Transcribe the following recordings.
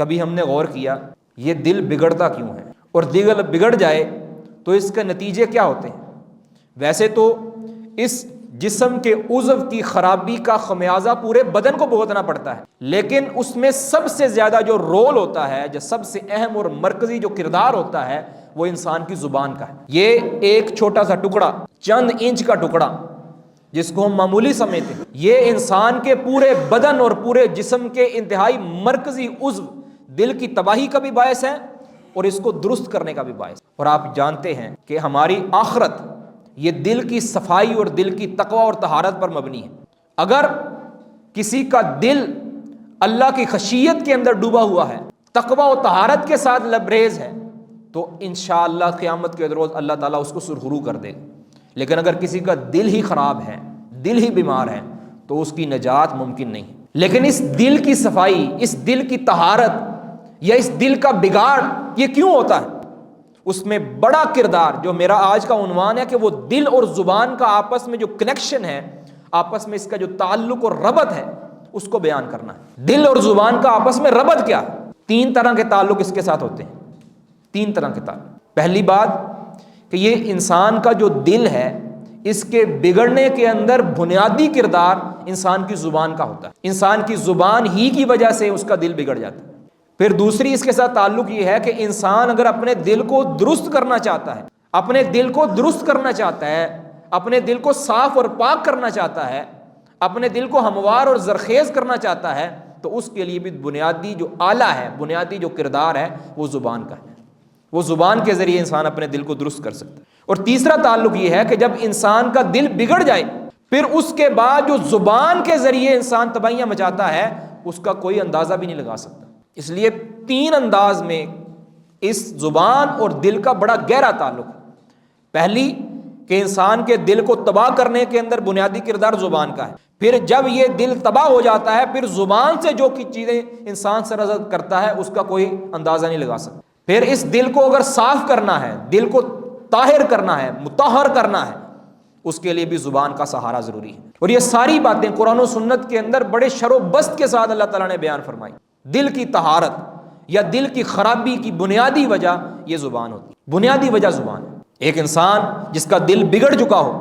کبھی ہم نے غور کیا یہ دل بگڑتا کیوں ہے، اور دل بگڑ جائے تو اس کے نتیجے کیا ہوتے ہیں؟ ویسے تو اس جسم کے عضو کی خرابی کا خمیازہ پورے بدن کو بھگتنا پڑتا ہے، لیکن اس میں سب سے زیادہ جو رول ہوتا ہے، جو سب سے اہم اور مرکزی جو کردار ہوتا ہے، وہ انسان کی زبان کا ہے۔ یہ ایک چھوٹا سا ٹکڑا، چند انچ کا ٹکڑا جس کو ہم معمولی سمجھتے ہیں، یہ انسان کے پورے بدن اور پورے جسم کے انتہائی مرکزی عضو دل کی تباہی کا بھی باعث ہے اور اس کو درست کرنے کا بھی باعث ہے۔ اور آپ جانتے ہیں کہ ہماری آخرت یہ دل کی صفائی اور دل کی تقوی اور طہارت پر مبنی ہے۔ اگر کسی کا دل اللہ کی خشیت کے اندر ڈوبا ہوا ہے، تقوی و طہارت کے ساتھ لبریز ہے، تو انشاءاللہ قیامت کے روز اللہ تعالیٰ اس کو سرخرو کر دے گا۔ لیکن اگر کسی کا دل ہی خراب ہے، دل ہی بیمار ہے، تو اس کی نجات ممکن نہیں۔ لیکن اس دل کی صفائی، اس دل کی طہارت یا اس دل کا بگاڑ یہ کیوں ہوتا ہے؟ اس میں بڑا کردار، جو میرا آج کا عنوان ہے کہ وہ دل اور زبان کا آپس میں جو کنیکشن ہے، آپس میں اس کا جو تعلق اور ربط ہے، اس کو بیان کرنا ہے۔ دل اور زبان کا آپس میں ربط کیا ہے؟ 3 طرح کے تعلق اس کے ساتھ ہوتے ہیں، 3 طرح کے تعلق۔ پہلی بات کہ یہ انسان کا جو دل ہے، اس کے بگڑنے کے اندر بنیادی کردار انسان کی زبان کا ہوتا ہے۔ انسان کی زبان ہی کی وجہ سے اس کا دل بگڑ جاتا ہے۔ پھر دوسری اس کے ساتھ تعلق یہ ہے کہ انسان اگر اپنے دل کو درست کرنا چاہتا ہے، اپنے دل کو درست کرنا چاہتا ہے، اپنے دل کو صاف اور پاک کرنا چاہتا ہے، اپنے دل کو ہموار اور زرخیز کرنا چاہتا ہے، تو اس کے لیے بھی بنیادی جو آلہ ہے، بنیادی جو کردار ہے، وہ زبان کا ہے۔ وہ زبان کے ذریعے انسان اپنے دل کو درست کر سکتا ہے۔ اور تیسرا تعلق یہ ہے کہ جب انسان کا دل بگڑ جائے، پھر اس کے بعد جو زبان کے ذریعے انسان تباہیاں مچاتا ہے، اس کا کوئی اندازہ بھی نہیں لگا سکتا۔ اس لیے 3 انداز میں اس زبان اور دل کا بڑا گہرا تعلق ہے۔ پہلی کہ انسان کے دل کو تباہ کرنے کے اندر بنیادی کردار زبان کا ہے۔ پھر جب یہ دل تباہ ہو جاتا ہے، پھر زبان سے جو چیزیں انسان سرزد کرتا ہے، اس کا کوئی اندازہ نہیں لگا سکتا۔ پھر اس دل کو اگر صاف کرنا ہے، دل کو طاہر کرنا ہے، مطہر کرنا ہے، اس کے لیے بھی زبان کا سہارا ضروری ہے۔ اور یہ ساری باتیں قرآن و سنت کے اندر بڑے شر و بست کے ساتھ اللہ تعالیٰ نے بیان فرمائی۔ دل کی طہارت یا دل کی خرابی کی بنیادی وجہ یہ زبان ہوتی ہے، بنیادی وجہ زبان ہے۔ ایک انسان جس کا دل بگڑ چکا ہو،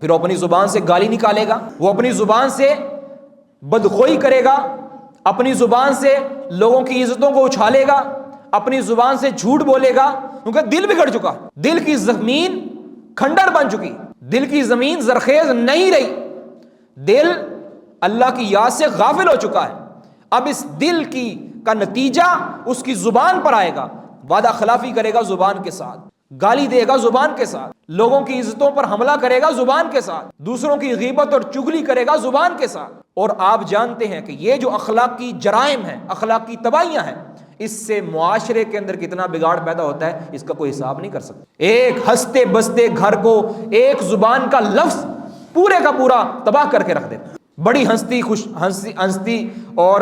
پھر وہ اپنی زبان سے گالی نکالے گا، وہ اپنی زبان سے بدخوئی کرے گا، اپنی زبان سے لوگوں کی عزتوں کو اچھالے گا، اپنی زبان سے جھوٹ بولے گا، کیونکہ دل بگڑ چکا ہے۔ دل کی زمین کھنڈر بن چکی، دل کی زمین زرخیز نہیں رہی، دل اللہ کی یاد سے غافل ہو چکا ہے۔ اب اس دل کا نتیجہ اس کی زبان پر آئے گا، وعدہ خلافی کرے گا زبان کے ساتھ، گالی دے گا زبان کے ساتھ، لوگوں کی عزتوں پر حملہ کرے گا زبان کے ساتھ، دوسروں کی غیبت اور چغلی کرے گا زبان کے ساتھ۔ اور آپ جانتے ہیں کہ یہ جو اخلاقی جرائم ہیں، اخلاقی تباہیاں ہیں، اس سے معاشرے کے اندر کتنا بگاڑ پیدا ہوتا ہے، اس کا کوئی حساب نہیں کر سکتا۔ ایک ہنستے بستے گھر کو ایک زبان کا لفظ پورے کا پورا تباہ کر کے رکھ دیتا ہے۔ بڑی ہنستی اور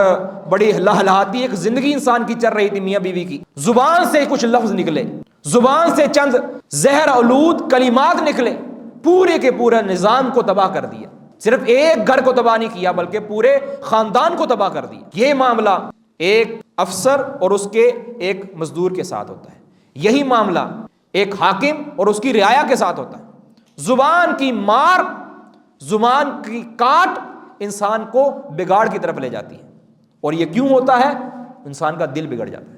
بڑی لہلہاتی ایک زندگی انسان کی چل رہی تھی میاں بیوی کی، زبان سے کچھ لفظ نکلے، زبان سے چند زہر آلود کلمات نکلے، پورے کے پورے نظام کو تباہ کر دیا۔ صرف ایک گھر کو تباہ نہیں کیا بلکہ پورے خاندان کو تباہ کر دیا۔ یہ معاملہ ایک افسر اور اس کے ایک مزدور کے ساتھ ہوتا ہے، یہی معاملہ ایک حاکم اور اس کی رعایا کے ساتھ ہوتا ہے۔ زبان کی مار، زبان کی کاٹ انسان کو بگاڑ کی طرف لے جاتی ہے، اور یہ کیوں ہوتا ہے؟ انسان کا دل بگڑ جاتا ہے۔